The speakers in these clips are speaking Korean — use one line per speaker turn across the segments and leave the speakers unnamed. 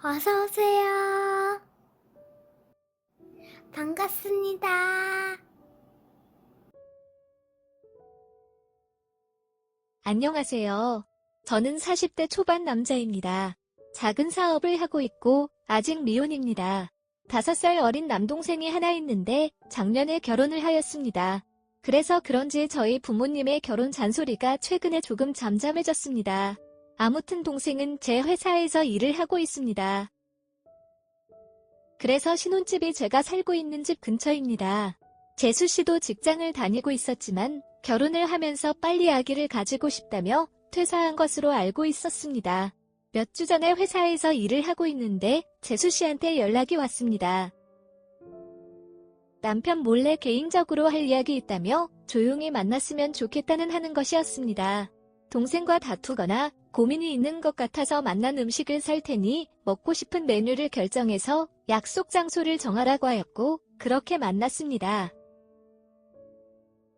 어서 오세요. 반갑습니다.
안녕하세요. 저는 40대 초반 남자입니다. 작은 사업을 하고 있고 아직 미혼입니다. 5살 어린 남동생이 하나 있는데 작년에 결혼을 하였습니다. 그래서 그런지 저희 부모님의 결혼 잔소리가 최근에 조금 잠잠해졌습니다. 아무튼 동생은 제 회사에서 일을 하고 있습니다. 그래서 신혼집이 제가 살고 있는 집 근처입니다. 재수 씨도 직장을 다니고 있었지만 결혼을 하면서 빨리 아기를 가지고 싶다며 퇴사한 것으로 알고 있었습니다. 몇 주 전에 회사에서 일을 하고 있는데 재수 씨한테 연락이 왔습니다. 남편 몰래 개인적으로 할 이야기 있다며 조용히 만났으면 좋겠다는 하는 것이었습니다. 동생과 다투거나 고민이 있는 것 같아서 만난 음식을 살 테니 먹고 싶은 메뉴를 결정해서 약속 장소를 정하라고 하였고 그렇게 만났습니다.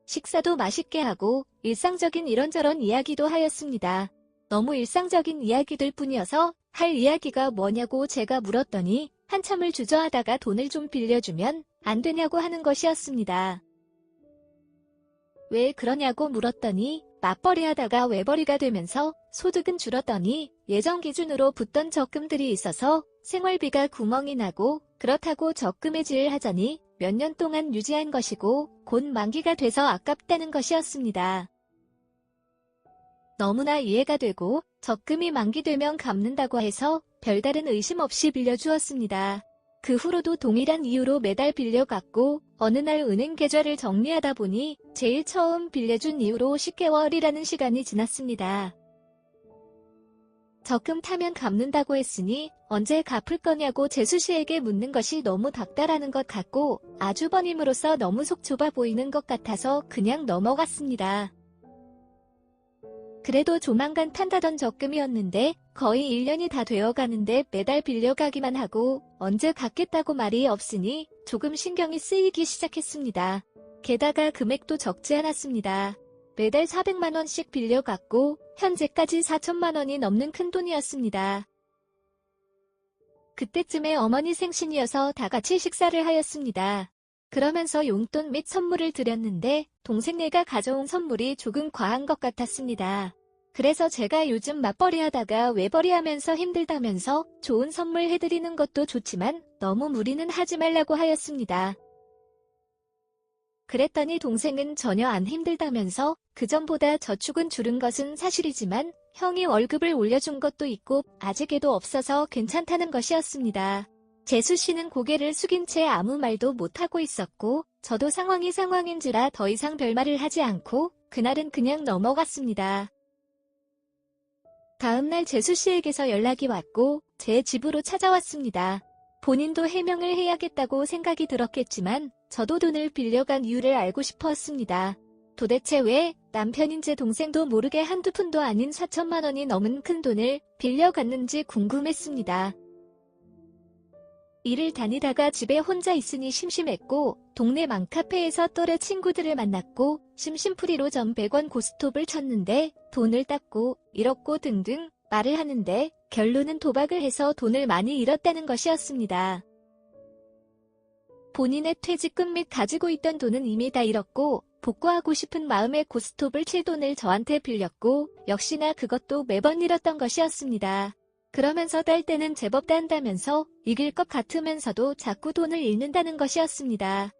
식사도 맛있게 하고 일상적인 이런저런 이야기도 하였습니다. 너무 일상적인 이야기들 뿐이어서 할 이야기가 뭐냐고 제가 물었더니 한참을 주저하다가 돈을 좀 빌려주면 안 되냐고 하는 것이었습니다. 왜 그러냐고 물었더니 맞벌이 하다가 외벌이가 되면서 소득은 줄었더니 예전 기준으로 붙던 적금들이 있어서 생활비가 구멍이 나고 그렇다고 적금 해지를 하자니 몇 년 동안 유지한 것이고 곧 만기가 돼서 아깝다는 것이었습니다. 너무나 이해가 되고 적금이 만기되면 갚는다고 해서 별다른 의심 없이 빌려주었습니다. 그 후로도 동일한 이유로 매달 빌려갔고 어느 날 은행 계좌를 정리하다 보니 제일 처음 빌려준 이후로 10개월이라는 시간이 지났습니다. 적금 타면 갚는다고 했으니 언제 갚을 거냐고 재수 씨에게 묻는 것이 너무 닥달하는 것 같고 아주버님으로서 너무 속 좁아 보이는 것 같아서 그냥 넘어갔습니다. 그래도 조만간 탄다던 적금이었는데 거의 1년이 다 되어가는데 매달 빌려가기만 하고 언제 갚겠다고 말이 없으니 조금 신경이 쓰이기 시작했습니다. 게다가 금액도 적지 않았습니다. 매달 400만 원씩 빌려갔고 현재까지 4천만 원이 넘는 큰돈이었습니다. 그때쯤에 어머니 생신이어서 다 같이 식사를 하였습니다. 그러면서 용돈 및 선물을 드렸는데 동생네가 가져온 선물이 조금 과한 것 같았습니다. 그래서 제가 요즘 맞벌이 하다가 외벌이 하면서 힘들다면서 좋은 선물 해드리는 것도 좋지만 너무 무리는 하지 말라고 하였습니다. 그랬더니 동생은 전혀 안 힘들다면서 그전보다 저축은 줄은 것은 사실이지만 형이 월급을 올려준 것도 있고 아직에도 없어서 괜찮다는 것이었습니다. 재수 씨는 고개를 숙인 채 아무 말도 못하고 있었고 저도 상황이 상황인지라 더 이상 별말을 하지 않고 그날은 그냥 넘어갔습니다. 다음날 재수 씨에게서 연락이 왔고 제 집으로 찾아왔습니다. 본인도 해명을 해야겠다고 생각이 들었겠지만 저도 돈을 빌려간 이유를 알고 싶었습니다. 도대체 왜 남편인 제 동생도 모르게 한두 푼도 아닌 4천만 원이 넘은 큰 돈을 빌려갔는지 궁금했습니다. 일을 다니다가 집에 혼자 있으니 심심했고 동네 맘카페에서 또래 친구들을 만났고 심심풀이로 전 100원 고스톱을 쳤는데 돈을 땄고 잃었고 등등 말을 하는데 결론은 도박을 해서 돈을 많이 잃었다는 것이었습니다. 본인의 퇴직금 및 가지고 있던 돈은 이미 다 잃었고 복구하고 싶은 마음에 고스톱을 칠 돈을 저한테 빌렸고 역시나 그것도 매번 잃었던 것이었습니다. 그러면서 딸 때는 제법 딴다면서 이길 것 같으면서도 자꾸 돈을 잃는다는 것이었습니다.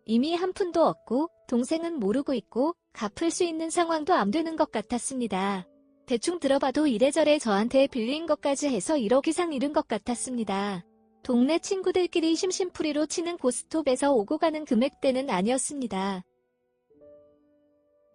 이미 한 푼도 없고 동생은 모르고 있고 갚을 수 있는 상황도 안 되는 것 같았습니다. 대충 들어봐도 이래저래 저한테 빌린 것까지 해서 1억 이상 잃은 것 같았습니다. 동네 친구들끼리 심심풀이로 치는 고스톱에서 오고 가는 금액대는 아니었습니다.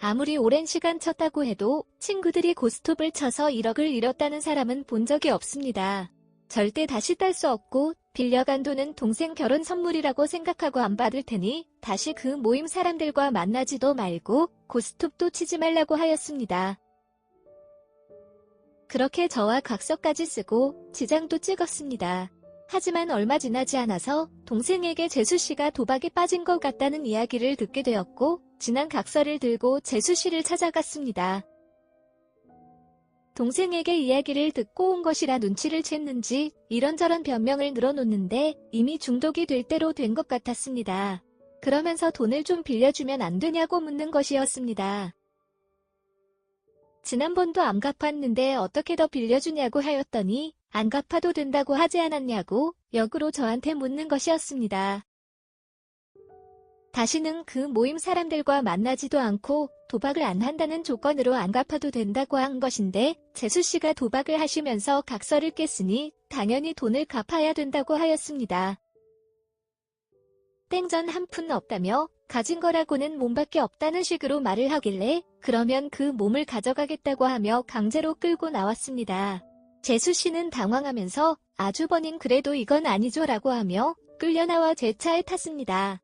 아무리 오랜 시간 쳤다고 해도 친구들이 고스톱을 쳐서 1억을 잃었다는 사람은 본 적이 없습니다. 절대 다시 딸 수 없고 빌려간 돈은 동생 결혼 선물이라고 생각하고 안 받을 테니 다시 그 모임 사람들과 만나지도 말고 고스톱도 치지 말라고 하였습니다. 그렇게 저와 각서까지 쓰고 지장도 찍었습니다. 하지만 얼마 지나지 않아서 동생에게 재수씨가 도박에 빠진 것 같다는 이야기를 듣게 되었고 지난 각서를 들고 재수씨를 찾아갔습니다. 동생에게 이야기를 듣고 온 것이라 눈치를 챘는지 이런저런 변명을 늘어놓는데 이미 중독이 될 대로 된 것 같았습니다. 그러면서 돈을 좀 빌려주면 안 되냐고 묻는 것이었습니다. 지난번도 안 갚았는데 어떻게 더 빌려주냐고 하였더니 안 갚아도 된다고 하지 않았냐고 역으로 저한테 묻는 것이었습니다. 다시는 그 모임 사람들과 만나지도 않고 도박을 안 한다는 조건으로 안 갚아도 된다고 한 것인데 재수씨가 도박을 하시면서 각서를 깼으니 당연히 돈을 갚아야 된다고 하였습니다. 땡전 한 푼 없다며 가진 거라고는 몸밖에 없다는 식으로 말을 하길래 그러면 그 몸을 가져가겠다고 하며 강제로 끌고 나왔습니다. 재수씨는 당황하면서 아주버님 그래도 이건 아니죠 라고 하며 끌려나와 제 차에 탔습니다.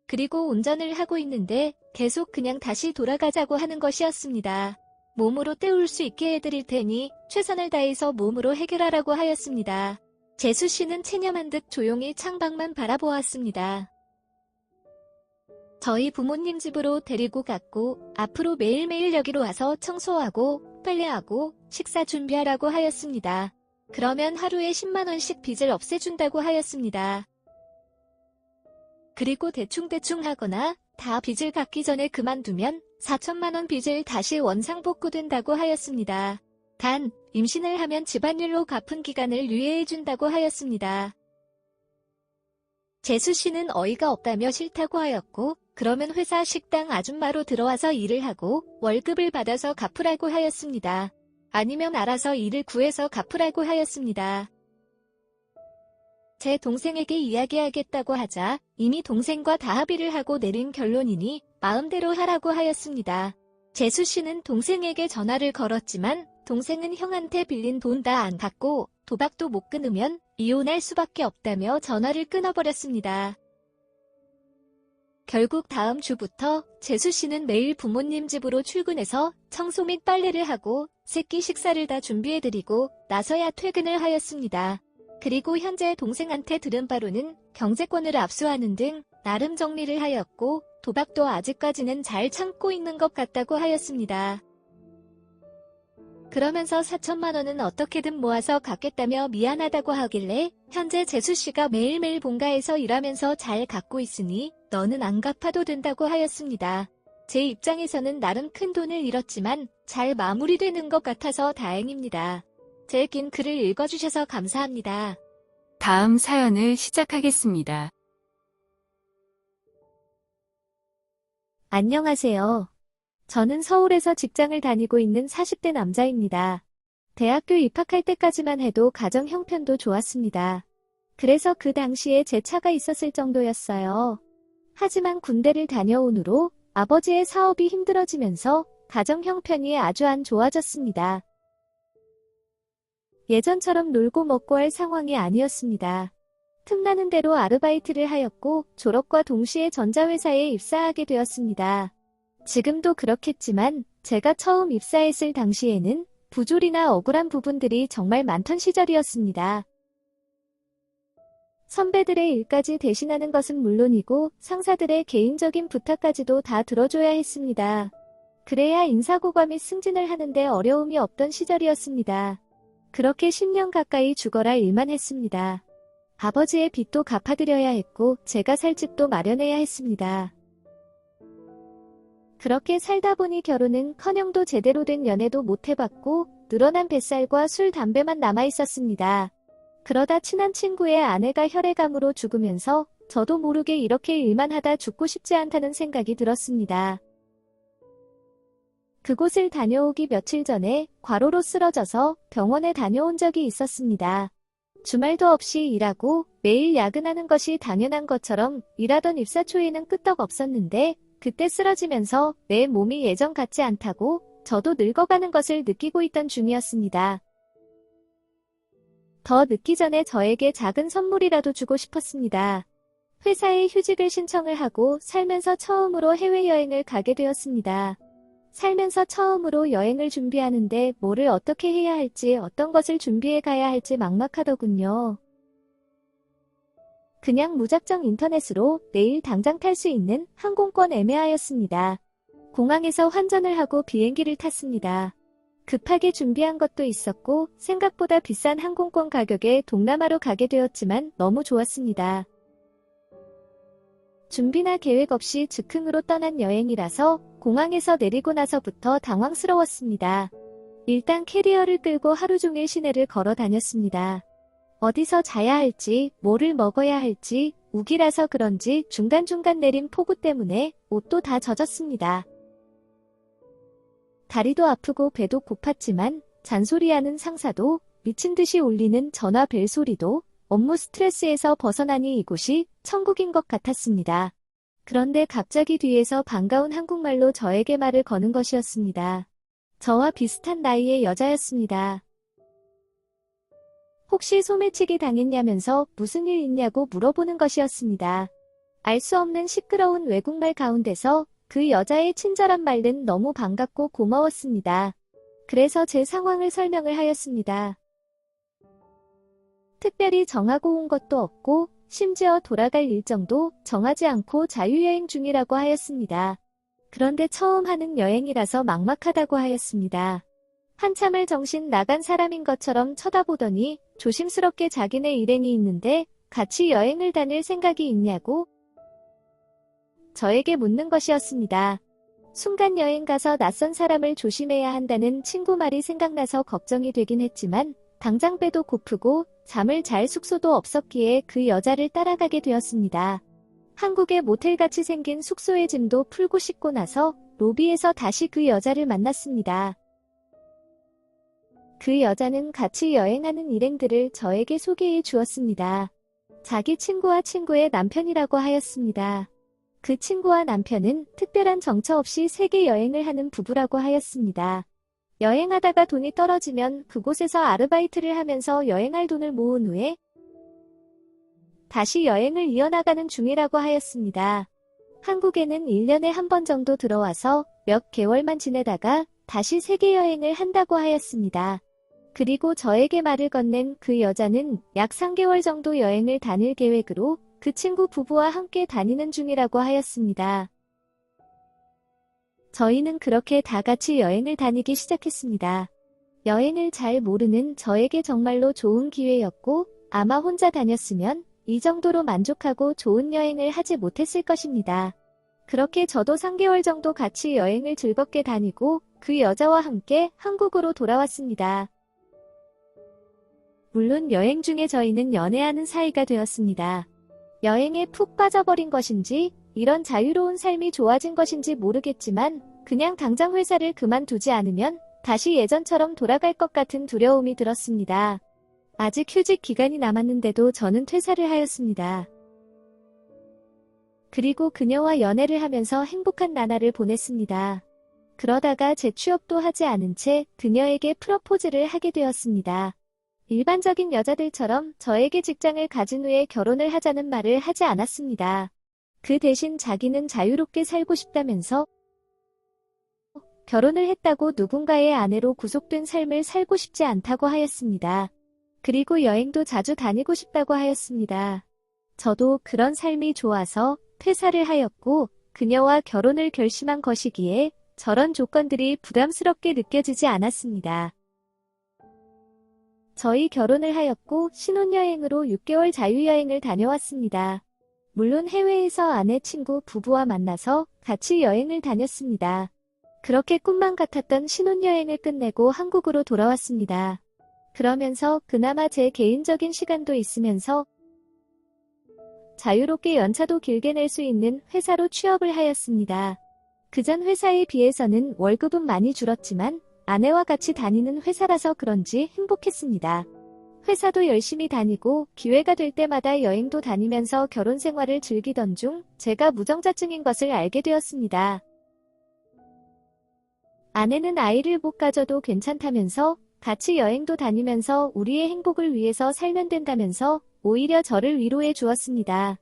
그리고 운전을 하고 있는데 계속 그냥 다시 돌아가자고 하는 것이었습니다. 몸으로 때울 수 있게 해드릴 테니 최선을 다해서 몸으로 해결하라고 하였습니다. 재수씨는 체념한 듯 조용히 창밖만 바라보았습니다. 저희 부모님 집으로 데리고 갔고 앞으로 매일매일 여기로 와서 청소하고 빨래하고 식사 준비하라고 하였습니다. 그러면 하루에 10만 원씩 빚을 없애준다고 하였습니다. 그리고 대충대충 하거나 다 빚을 갚기 전에 그만두면 4천만 원 빚을 다시 원상복구된다고 하였습니다. 단, 임신을 하면 집안일로 갚은 기간을 유예해준다고 하였습니다. 재수씨는 어이가 없다며 싫다고 하였고 그러면 회사 식당 아줌마로 들어와서 일을 하고 월급을 받아서 갚으라고 하였습니다. 아니면 알아서 일을 구해서 갚으라고 하였습니다. 제 동생에게 이야기하겠다고 하자 이미 동생과 다 합의를 하고 내린 결론이니 마음대로 하라고 하였습니다. 재수씨는 동생에게 전화를 걸었지만 동생은 형한테 빌린 돈 다 안 갚고 도박도 못 끊으면 이혼할 수밖에 없다며 전화를 끊어버렸습니다. 결국 다음 주부터 재수씨는 매일 부모님 집으로 출근해서 청소 및 빨래를 하고 새끼 식사를 다 준비해드리고 나서야 퇴근을 하였습니다. 그리고 현재 동생한테 들은 바로는 경제권을 압수하는 등 나름 정리를 하였고 도박도 아직까지는 잘 참고 있는 것 같다고 하였습니다. 그러면서 4천만 원은 어떻게든 모아서 갚겠다며 미안하다고 하길래 현재 재수씨가 매일매일 본가에서 일하면서 잘 갚고 있으니 너는 안 갚아도 된다고 하였습니다. 제 입장에서는 나름 큰 돈을 잃었지만 잘 마무리되는 것 같아서 다행입니다. 제 긴 글을 읽어주셔서 감사합니다.
다음 사연을 시작하겠습니다.
안녕하세요. 저는 서울에서 직장을 다니고 있는 40대 남자입니다. 대학교 입학할 때까지만 해도 가정 형편도 좋았습니다. 그래서 그 당시에 제 차가 있었을 정도였어요. 하지만 군대를 다녀온 후로 아버지의 사업이 힘들어지면서 가정 형편이 아주 안 좋아졌습니다. 예전처럼 놀고 먹고 할 상황이 아니었습니다. 틈나는 대로 아르바이트를 하였고 졸업과 동시에 전자회사에 입사하게 되었습니다. 지금도 그렇겠지만 제가 처음 입사했을 당시에는 부조리나 억울한 부분들이 정말 많던 시절이었습니다. 선배들의 일까지 대신하는 것은 물론이고 상사들의 개인적인 부탁까지도 다 들어줘야 했습니다. 그래야 인사고과 및 승진을 하는데 어려움이 없던 시절이었습니다. 그렇게 10년 가까이 죽어라 일만 했습니다. 아버지의 빚도 갚아드려야 했고 제가 살 집도 마련해야 했습니다. 그렇게 살다 보니 결혼은커녕도 제대로 된 연애도 못 해봤고 늘어난 뱃살과 술, 담배만 남아있었습니다. 그러다 친한 친구의 아내가 혈액암으로 죽으면서 저도 모르게 이렇게 일만 하다 죽고 싶지 않다는 생각이 들었습니다. 그곳을 다녀오기 며칠 전에 과로로 쓰러져서 병원에 다녀온 적이 있었습니다. 주말도 없이 일하고 매일 야근하는 것이 당연한 것처럼 일하던 입사 초에는 끄떡 없었는데 그때 쓰러지면서 내 몸이 예전 같지 않다고 저도 늙어가는 것을 느끼고 있던 중이었습니다. 더 늦기 전에 저에게 작은 선물이라도 주고 싶었습니다. 회사에 휴직을 신청을 하고 살면서 처음으로 해외여행을 가게 되었습니다. 살면서 처음으로 여행을 준비하는데 뭐를 어떻게 해야 할지 어떤 것을 준비해 가야 할지 막막하더군요. 그냥 무작정 인터넷으로 내일 당장 탈 수 있는 항공권 애매하였습니다. 공항에서 환전을 하고 비행기를 탔습니다. 급하게 준비한 것도 있었고 생각보다 비싼 항공권 가격에 동남아로 가게 되었지만 너무 좋았습니다. 준비나 계획 없이 즉흥으로 떠난 여행이라서 공항에서 내리고 나서부터 당황스러웠습니다. 일단 캐리어를 끌고 하루 종일 시내를 걸어 다녔습니다. 어디서 자야 할지, 뭐를 먹어야 할지, 우기라서 그런지 중간중간 내린 폭우 때문에 옷도 다 젖었습니다. 다리도 아프고 배도 고팠지만 잔소리하는 상사도 미친 듯이 울리는 전화 벨 소리도 업무 스트레스에서 벗어나니 이곳이 천국인 것 같았습니다. 그런데 갑자기 뒤에서 반가운 한국말로 저에게 말을 거는 것이었습니다. 저와 비슷한 나이의 여자였습니다. 혹시 소매치기 당했냐면서 무슨 일 있냐고 물어보는 것이었습니다. 알 수 없는 시끄러운 외국말 가운데서 그 여자의 친절한 말은 너무 반갑고 고마웠습니다. 그래서 제 상황을 설명을 하였습니다. 특별히 정하고 온 것도 없고 심지어 돌아갈 일정도 정하지 않고 자유여행 중이라고 하였습니다. 그런데 처음 하는 여행이라서 막막하다고 하였습니다. 한참을 정신 나간 사람인 것처럼 쳐다보더니 조심스럽게 자기네 일행이 있는데 같이 여행을 다닐 생각이 있냐고 저에게 묻는 것이었습니다. 순간 여행 가서 낯선 사람을 조심해야 한다는 친구 말이 생각나서 걱정이 되긴 했지만 당장 배도 고프고 잠을 잘 숙소도 없었기에 그 여자를 따라가게 되었습니다. 한국의 모텔같이 생긴 숙소의 짐도 풀고 씻고 나서 로비에서 다시 그 여자를 만났습니다. 그 여자는 같이 여행하는 일행들을 저에게 소개해 주었습니다. 자기 친구와 친구의 남편이라고 하였습니다. 그 친구와 남편은 특별한 정처 없이 세계 여행을 하는 부부라고 하였습니다. 여행하다가 돈이 떨어지면 그곳에서 아르바이트를 하면서 여행할 돈을 모은 후에 다시 여행을 이어나가는 중이라고 하였습니다. 한국에는 1년에 한 번 정도 들어와서 몇 개월만 지내다가 다시 세계 여행을 한다고 하였습니다. 그리고 저에게 말을 건넨 그 여자는 약 3개월 정도 여행을 다닐 계획으로 그 친구 부부와 함께 다니는 중이라고 하였습니다. 저희는 그렇게 다 같이 여행을 다니기 시작했습니다. 여행을 잘 모르는 저에게 정말로 좋은 기회였고 아마 혼자 다녔으면 이 정도로 만족하고 좋은 여행을 하지 못했을 것입니다. 그렇게 저도 3개월 정도 같이 여행을 즐겁게 다니고 그 여자와 함께 한국으로 돌아왔습니다. 물론 여행 중에 저희는 연애하는 사이가 되었습니다. 여행에 푹 빠져버린 것인지 이런 자유로운 삶이 좋아진 것인지 모르겠지만 그냥 당장 회사를 그만두지 않으면 다시 예전처럼 돌아갈 것 같은 두려움이 들었습니다. 아직 휴직 기간이 남았는데도 저는 퇴사를 하였습니다. 그리고 그녀와 연애를 하면서 행복한 나날을 보냈습니다. 그러다가 재취업도 하지 않은 채 그녀에게 프러포즈를 하게 되었습니다. 일반적인 여자들처럼 저에게 직장을 가진 후에 결혼을 하자는 말을 하지 않았습니다. 그 대신 자기는 자유롭게 살고 싶다면서 결혼을 했다고 누군가의 아내로 구속된 삶을 살고 싶지 않다고 하였습니다. 그리고 여행도 자주 다니고 싶다고 하였습니다. 저도 그런 삶이 좋아서 퇴사를 하였고 그녀와 결혼을 결심한 것이기에 저런 조건들이 부담스럽게 느껴지지 않았습니다. 저희 결혼을 하였고 신혼여행으로 6개월 자유여행을 다녀왔습니다. 물론 해외에서 아내 친구 부부와 만나서 같이 여행을 다녔습니다. 그렇게 꿈만 같았던 신혼여행을 끝내고 한국으로 돌아왔습니다. 그러면서 그나마 제 개인적인 시간도 있으면서 자유롭게 연차도 길게 낼 수 있는 회사로 취업을 하였습니다. 그전 회사에 비해서는 월급은 많이 줄었지만 아내와 같이 다니는 회사라서 그런지 행복했습니다. 회사도 열심히 다니고 기회가 될 때마다 여행도 다니면서 결혼 생활을 즐기던 중 제가 무정자증인 것을 알게 되었습니다. 아내는 아이를 못 가져도 괜찮다면서 같이 여행도 다니면서 우리의 행복을 위해서 살면 된다면서 오히려 저를 위로해 주었습니다.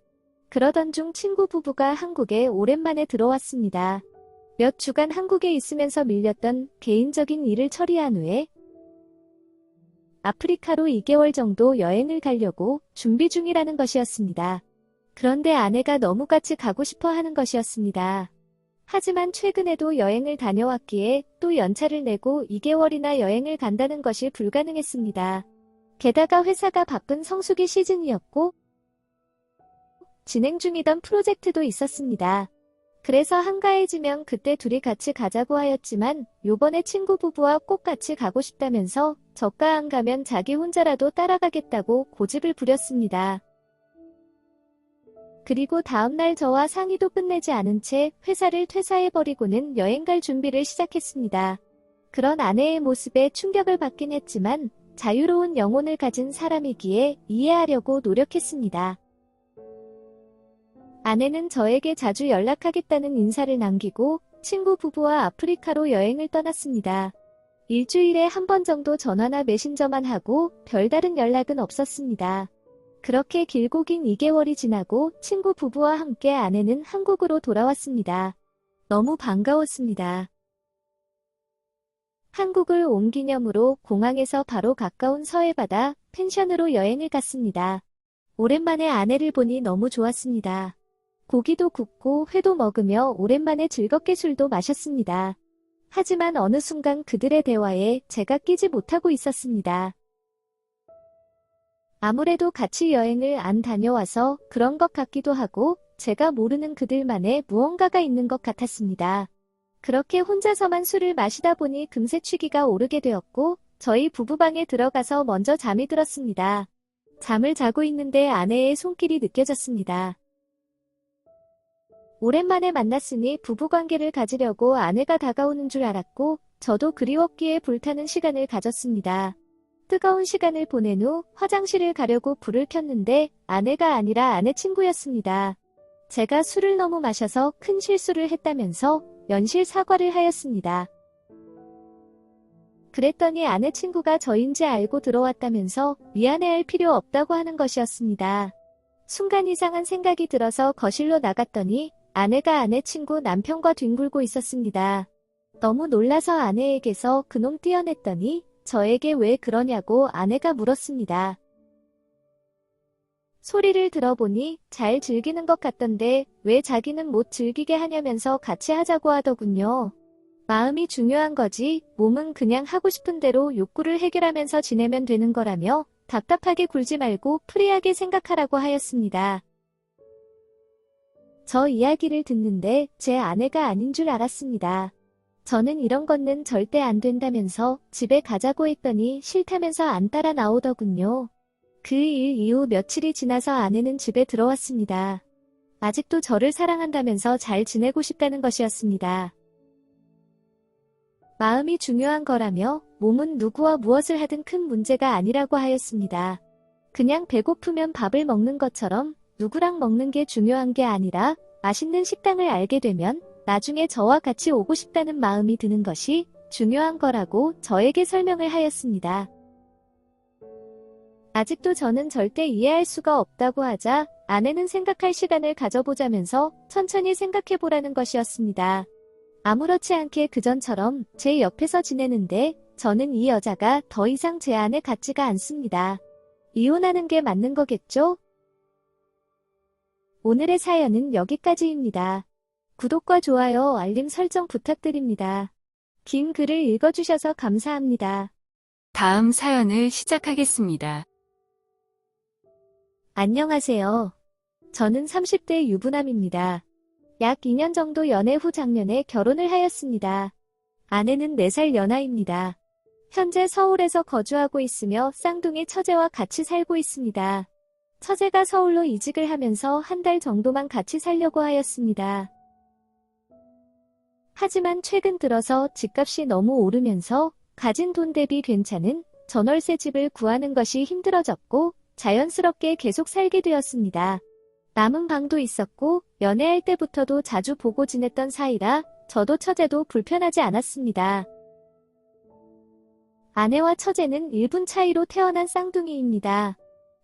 그러던 중 친구 부부가 한국에 오랜만에 들어왔습니다. 몇 주간 한국에 있으면서 밀렸던 개인적인 일을 처리한 후에 아프리카로 2개월 정도 여행을 가려고 준비 중이라는 것이었습니다. 그런데 아내가 너무 같이 가고 싶어 하는 것이었습니다. 하지만 최근에도 여행을 다녀왔기에 또 연차를 내고 2개월이나 여행을 간다는 것이 불가능했습니다. 게다가 회사가 바쁜 성수기 시즌이었고 진행 중이던 프로젝트도 있었습니다. 그래서 한가해지면 그때 둘이 같이 가자고 하였지만 요번에 친구 부부와 꼭 같이 가고 싶다면서 저가 안 가면 자기 혼자라도 따라가겠다고 고집을 부렸습니다. 그리고 다음날 저와 상의도 끝내지 않은 채 회사를 퇴사해버리고는 여행 갈 준비를 시작했습니다. 그런 아내의 모습에 충격을 받긴 했지만 자유로운 영혼을 가진 사람이기에 이해하려고 노력했습니다. 아내는 저에게 자주 연락하겠다는 인사를 남기고 친구 부부와 아프리카로 여행을 떠났습니다. 일주일에 한 번 정도 전화나 메신저만 하고 별다른 연락은 없었습니다. 그렇게 길고 긴 2개월이 지나고 친구 부부와 함께 아내는 한국으로 돌아왔습니다. 너무 반가웠습니다. 한국을 온 기념으로 공항에서 바로 가까운 서해바다 펜션으로 여행을 갔습니다. 오랜만에 아내를 보니 너무 좋았습니다. 고기도 굽고 회도 먹으며 오랜만에 즐겁게 술도 마셨습니다. 하지만 어느 순간 그들의 대화에 제가 끼지 못하고 있었습니다. 아무래도 같이 여행을 안 다녀와서 그런 것 같기도 하고 제가 모르는 그들만의 무언가가 있는 것 같았습니다. 그렇게 혼자서만 술을 마시다 보니 금세 취기가 오르게 되었고 저희 부부방에 들어가서 먼저 잠이 들었습니다. 잠을 자고 있는데 아내의 손길이 느껴졌습니다. 오랜만에 만났으니 부부관계를 가지려고 아내가 다가오는 줄 알았고 저도 그리웠기에 불타는 시간을 가졌습니다. 뜨거운 시간을 보낸 후 화장실을 가려고 불을 켰는데 아내가 아니라 아내 친구였습니다. 제가 술을 너무 마셔서 큰 실수를 했다면서 연실 사과를 하였습니다. 그랬더니 아내 친구가 저인지 알고 들어왔다면서 미안해할 필요 없다고 하는 것이었습니다. 순간 이상한 생각이 들어서 거실로 나갔더니 아내가 아내 친구 남편과 뒹굴고 있었습니다. 너무 놀라서 아내에게서 그놈 떼어냈더니 저에게 왜 그러냐고 아내가 물었습니다. 소리를 들어보니 잘 즐기는 것 같던데 왜 자기는 못 즐기게 하냐면서 같이 하자고 하더군요. 마음이 중요한 거지 몸은 그냥 하고 싶은 대로 욕구를 해결하면서 지내면 되는 거라며 답답하게 굴지 말고 프리하게 생각하라고 하였습니다. 저 이야기를 듣는데 제 아내가 아닌 줄 알았습니다. 저는 이런 거는 절대 안 된다면서 집에 가자고 했더니 싫다면서 안 따라 나오더군요. 그 일 이후 며칠이 지나서 아내는 집에 들어왔습니다. 아직도 저를 사랑한다면서 잘 지내고 싶다는 것이었습니다. 마음이 중요한 거라며 몸은 누구와 무엇을 하든 큰 문제가 아니라고 하였습니다. 그냥 배고프면 밥을 먹는 것처럼 누구랑 먹는 게 중요한 게 아니라 맛있는 식당을 알게 되면 나중에 저와 같이 오고 싶다는 마음이 드는 것이 중요한 거라고 저에게 설명을 하였습니다. 아직도 저는 절대 이해할 수가 없다고 하자 아내는 생각할 시간을 가져보자면서 천천히 생각해보라는 것이었습니다. 아무렇지 않게 그전처럼 제 옆에서 지내는데 저는 이 여자가 더 이상 제 안에 같지가 않습니다. 이혼하는 게 맞는 거겠죠? 오늘의 사연은 여기까지입니다. 구독과 좋아요, 알림 설정 부탁드립니다. 긴 글을 읽어주셔서 감사합니다.
다음 사연을 시작하겠습니다.
안녕하세요. 저는 30대 유부남입니다. 약 2년 정도 연애 후 작년에 결혼을 하였습니다. 아내는 4살 연하입니다. 현재 서울에서 거주하고 있으며 쌍둥이 처제와 같이 살고 있습니다. 처제가 서울로 이직을 하면서 한 달 정도만 같이 살려고 하였습니다. 하지만 최근 들어서 집값이 너무 오르면서 가진 돈 대비 괜찮은 전월세 집을 구하는 것이 힘들어졌고 자연스럽게 계속 살게 되었습니다. 남은 방도 있었고 연애할 때부터도 자주 보고 지냈던 사이라 저도 처제도 불편하지 않았습니다. 아내와 처제는 1분 차이로 태어난 쌍둥이입니다.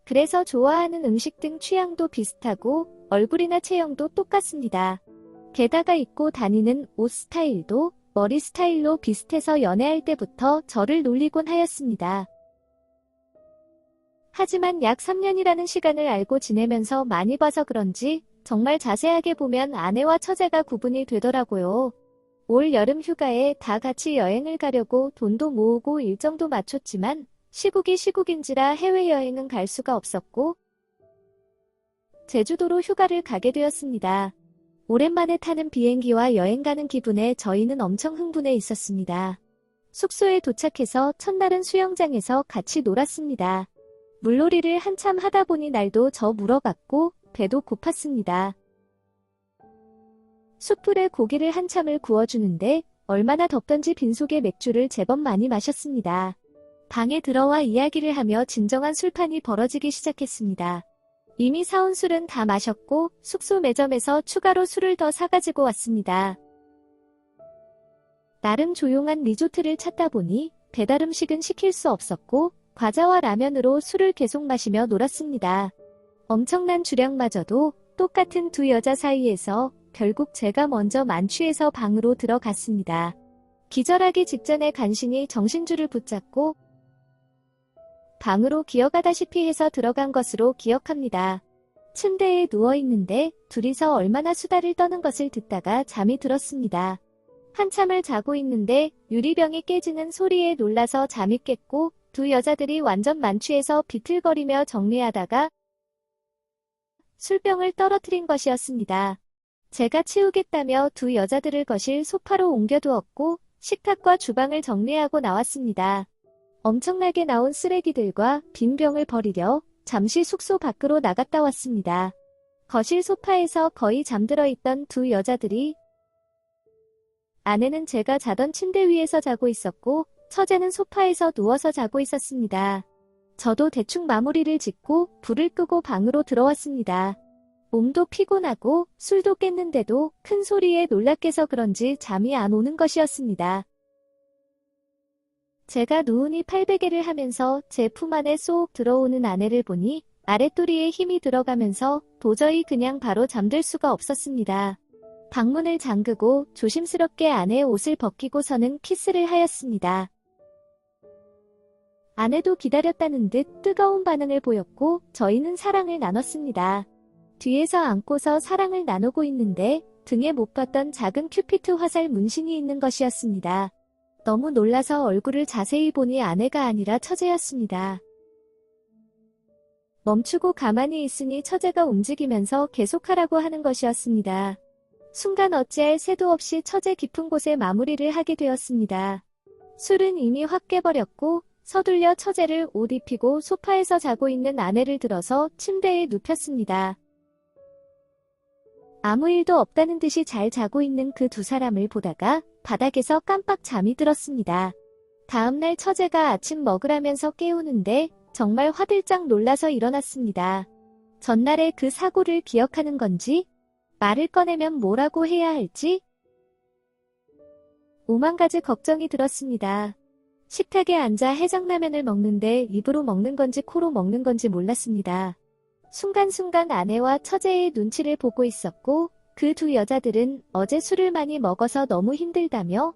그래서 좋아하는 음식 등 취향도 비슷하고 얼굴이나 체형도 똑같습니다. 게다가 입고 다니는 옷 스타일도 머리 스타일로 비슷해서 연애할 때부터 저를 놀리곤 하였습니다. 하지만 약 3년이라는 시간을 알고 지내면서 많이 봐서 그런지 정말 자세하게 보면 아내와 처제가 구분이 되더라고요. 올 여름 휴가에 다 같이 여행을 가려고 돈도 모으고 일정도 맞췄지만 시국이 시국인지라 해외여행은 갈 수가 없었고 제주도로 휴가를 가게 되었습니다. 오랜만에 타는 비행기와 여행 가는 기분에 저희는 엄청 흥분해 있었습니다. 숙소에 도착해서 첫날은 수영장에서 같이 놀았습니다. 물놀이를 한참 하다 보니 날도 저 물어갔고 배도 고팠습니다. 숯불에 고기를 한참을 구워주는데 얼마나 덥던지 빈속에 맥주를 제법 많이 마셨습니다. 방에 들어와 이야기를 하며 진정한 술판이 벌어지기 시작했습니다. 이미 사온 술은 다 마셨고 숙소 매점에서 추가로 술을 더 사가지고 왔습니다. 나름 조용한 리조트를 찾다 보니 배달 음식은 시킬 수 없었고 과자와 라면으로 술을 계속 마시며 놀았습니다. 엄청난 주량마저도 똑같은 두 여자 사이에서 결국 제가 먼저 만취해서 방으로 들어갔습니다. 기절하기 직전에 간신히 정신줄을 붙잡고 방으로 기어가다시피 해서 들어간 것으로 기억합니다. 침대에 누워있는데 둘이서 얼마나 수다를 떠는 것을 듣다가 잠이 들었습니다. 한참을 자고 있는데 유리병이 깨지는 소리에 놀라서 잠이 깼고 두 여자들이 완전 만취해서 비틀거리며 정리하다가 술병을 떨어뜨린 것이었습니다. 제가 치우겠다며 두 여자들을 거실 소파로 옮겨두었고 식탁과 주방을 정리하고 나왔습니다. 엄청나게 나온 쓰레기들과 빈 병을 버리려 잠시 숙소 밖으로 나갔다 왔습니다. 거실 소파에서 거의 잠들어 있던 두 여자들이 아내는 제가 자던 침대 위에서 자고 있었고 처제는 소파에서 누워서 자고 있었습니다. 저도 대충 마무리를 짓고 불을 끄고 방으로 들어왔습니다. 몸도 피곤하고 술도 깼는데도 큰 소리에 놀라 깨서 그런지 잠이 안 오는 것이었습니다. 제가 누우니 팔베개를 하면서 제 품 안에 쏙 들어오는 아내를 보니 아랫도리에 힘이 들어가면서 도저히 그냥 바로 잠들 수가 없었습니다. 방문을 잠그고 조심스럽게 아내의 옷을 벗기고서는 키스를 하였습니다. 아내도 기다렸다는 듯 뜨거운 반응을 보였고 저희는 사랑을 나눴습니다. 뒤에서 안고서 사랑을 나누고 있는데 등에 못 봤던 작은 큐피트 화살 문신이 있는 것이었습니다. 너무 놀라서 얼굴을 자세히 보니 아내가 아니라 처제였습니다. 멈추고 가만히 있으니 처제가 움직이면서 계속하라고 하는 것이었습니다. 순간 어찌할 새도 없이 처제 깊은 곳에 마무리를 하게 되었습니다. 술은 이미 확 깨버렸고 서둘려 처제를 옷 입히고 소파에서 자고 있는 아내를 들어서 침대에 눕혔습니다. 아무 일도 없다는 듯이 잘 자고 있는 그 두 사람을 보다가 바닥에서 깜빡 잠이 들었습니다. 다음날 처제가 아침 먹으라면서 깨우는데 정말 화들짝 놀라서 일어났습니다. 전날의 그 사고를 기억하는 건지 말을 꺼내면 뭐라고 해야 할지 오만 가지 걱정이 들었습니다. 식탁에 앉아 해장라면을 먹는데 입으로 먹는 건지 코로 먹는 건지 몰랐습니다. 순간순간 아내와 처제의 눈치를 보고 있었고 그 두 여자들은 어제 술을 많이 먹어서 너무 힘들다며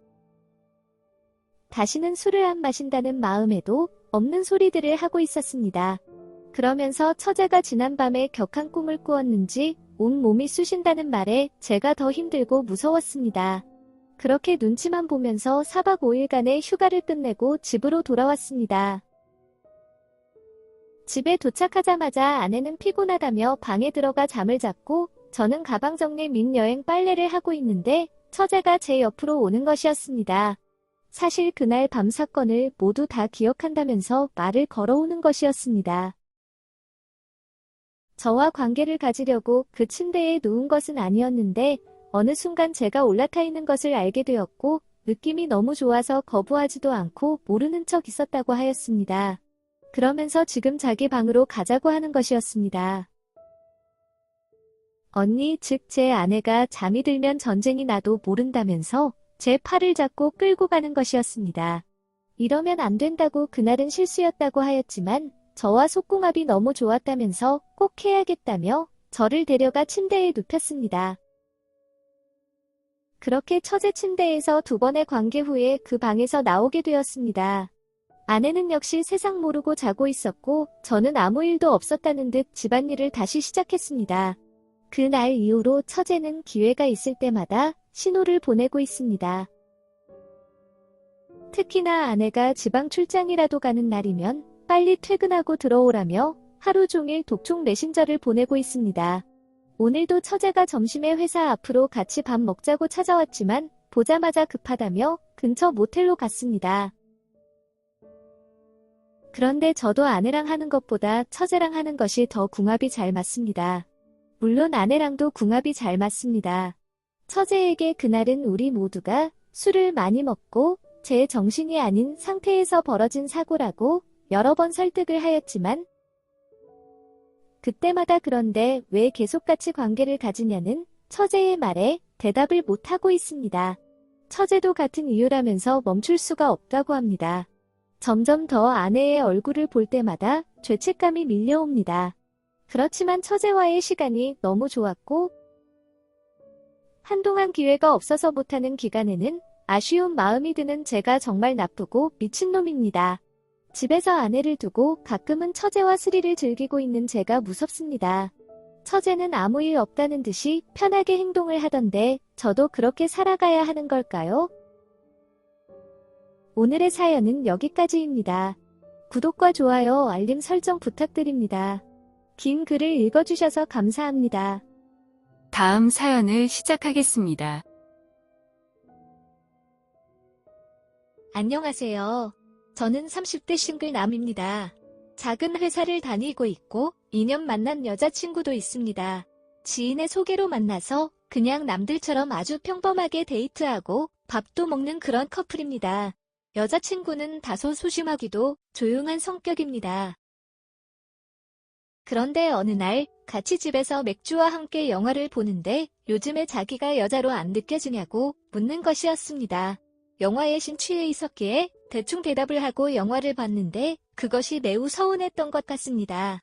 다시는 술을 안 마신다는 마음에도 없는 소리들을 하고 있었습니다. 그러면서 처제가 지난밤에 격한 꿈을 꾸었는지 온몸이 쑤신다는 말에 제가 더 힘들고 무서웠습니다. 그렇게 눈치만 보면서 4박 5일간의 휴가를 끝내고 집으로 돌아왔습니다. 집에 도착하자마자 아내는 피곤하다며 방에 들어가 잠을 잤고 저는 가방 정리 및 여행 빨래를 하고 있는데 처제가 제 옆으로 오는 것이었습니다. 사실 그날 밤 사건을 모두 다 기억한다면서 말을 걸어오는 것이었습니다. 저와 관계를 가지려고 그 침대에 누운 것은 아니었는데 어느 순간 제가 올라타 있는 것을 알게 되었고 느낌이 너무 좋아서 거부하지도 않고 모르는 척 있었다고 하였습니다. 그러면서 지금 자기 방으로 가자고 하는 것이었습니다. 언니, 즉 제 아내가 잠이 들면 전쟁이 나도 모른다면서 제 팔을 잡고 끌고 가는 것이었습니다. 이러면 안 된다고 그날은 실수였다고 하였지만 저와 속궁합이 너무 좋았다면서 꼭 해야겠다며 저를 데려가 침대에 눕혔습니다. 그렇게 처제 침대에서 두 번의 관계 후에 그 방에서 나오게 되었습니다. 아내는 역시 세상 모르고 자고 있었고 저는 아무 일도 없었다는 듯 집안일을 다시 시작했습니다. 그날 이후로 처제는 기회가 있을 때마다 신호를 보내고 있습니다. 특히나 아내가 지방 출장이라도 가는 날이면 빨리 퇴근하고 들어오라며 하루 종일 독촉 메신저를 보내고 있습니다. 오늘도 처제가 점심에 회사 앞으로 같이 밥 먹자고 찾아왔지만 보자마자 급하다며 근처 모텔로 갔습니다. 그런데 저도 아내랑 하는 것보다 처제랑 하는 것이 더 궁합이 잘 맞습니다. 물론 아내랑도 궁합이 잘 맞습니다. 처제에게 그날은 우리 모두가 술을 많이 먹고 제 정신이 아닌 상태에서 벌어진 사고라고 여러 번 설득을 하였지만 그때마다 그런데 왜 계속 같이 관계를 가지냐는 처제의 말에 대답을 못하고 있습니다. 처제도 같은 이유라면서 멈출 수가 없다고 합니다. 점점 더 아내의 얼굴을 볼 때마다 죄책감이 밀려옵니다. 그렇지만 처제와의 시간이 너무 좋았고 한동안 기회가 없어서 못하는 기간에는 아쉬운 마음이 드는 제가 정말 나쁘고 미친놈입니다. 집에서 아내를 두고 가끔은 처제와 스릴을 즐기고 있는 제가 무섭습니다. 처제는 아무 일 없다는 듯이 편하게 행동을 하던데 저도 그렇게 살아가야 하는 걸까요? 오늘의 사연은 여기까지입니다. 구독과 좋아요, 알림 설정 부탁드립니다. 긴 글을 읽어주셔서 감사합니다.
다음 사연을 시작하겠습니다.
안녕하세요. 저는 30대 싱글남입니다. 작은 회사를 다니고 있고 2년 만난 여자친구도 있습니다. 지인의 소개로 만나서 그냥 남들처럼 아주 평범하게 데이트하고 밥도 먹는 그런 커플입니다. 여자친구는 다소 소심하기도 조용한 성격입니다. 그런데 어느 날 같이 집에서 맥주와 함께 영화를 보는데 요즘에 자기가 여자로 안 느껴지냐고 묻는 것이었습니다. 영화에 심취해 있었기에 대충 대답을 하고 영화를 봤는데 그것이 매우 서운했던 것 같습니다.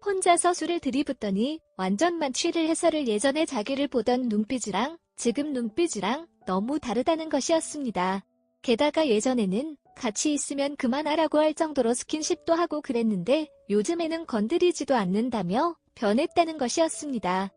혼자서 술을 들이붓더니 완전 만취를 해서를 예전에 자기를 보던 눈빛이랑 지금 눈빛이랑 너무 다르다는 것이었습니다. 게다가 예전에는 같이 있으면 그만하라고 할 정도로 스킨십도 하고 그랬는데 요즘에는 건드리지도 않는다며 변했다는 것이었습니다.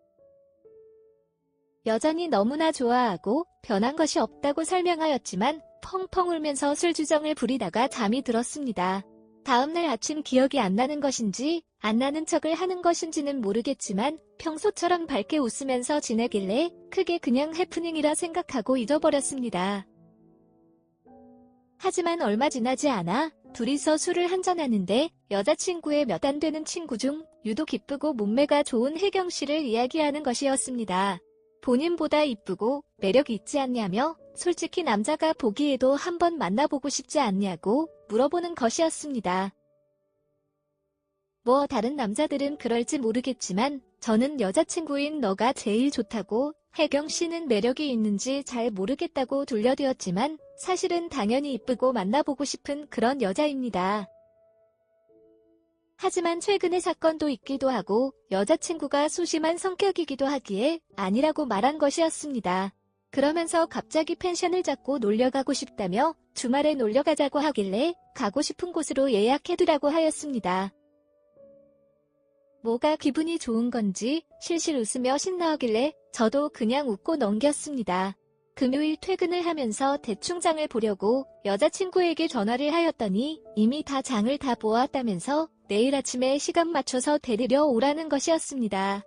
여전히 너무나 좋아하고 변한 것이 없다고 설명하였지만 펑펑 울면서 술주정을 부리다가 잠이 들었습니다. 다음날 아침 기억이 안 나는 것인지 안 나는 척을 하는 것인지는 모르겠지만 평소처럼 밝게 웃으면서 지내길래 크게 그냥 해프닝이라 생각하고 잊어버렸습니다. 하지만 얼마 지나지 않아 둘이서 술을 한잔하는데 여자친구의 몇 안 되는 친구 중 유독 기쁘고 몸매가 좋은 혜경 씨를 이야기하는 것이었습니다. 본인보다 이쁘고 매력이 있지 않냐며 솔직히 남자가 보기에도 한번 만나보고 싶지 않냐고 물어보는 것이었습니다. 뭐 다른 남자들은 그럴지 모르겠지만 저는 여자친구인 너가 제일 좋다고 혜경 씨는 매력이 있는지 잘 모르겠다고 돌려드렸지만 사실은 당연히 이쁘고 만나보고 싶은 그런 여자입니다. 하지만 최근에 사건도 있기도 하고 여자친구가 소심한 성격이기도 하기에 아니라고 말한 것이었습니다. 그러면서 갑자기 펜션을 잡고 놀러가고 싶다며 주말에 놀러가자고 하길래 가고 싶은 곳으로 예약해두라고 하였습니다. 뭐가 기분이 좋은 건지 실실 웃으며 신나하길래 저도 그냥 웃고 넘겼습니다. 금요일 퇴근을 하면서 대충 장을 보려고 여자친구에게 전화를 하였더니 이미 다 장을 다 보았다면서 내일 아침에 시간 맞춰서 데리러 오라는 것이었습니다.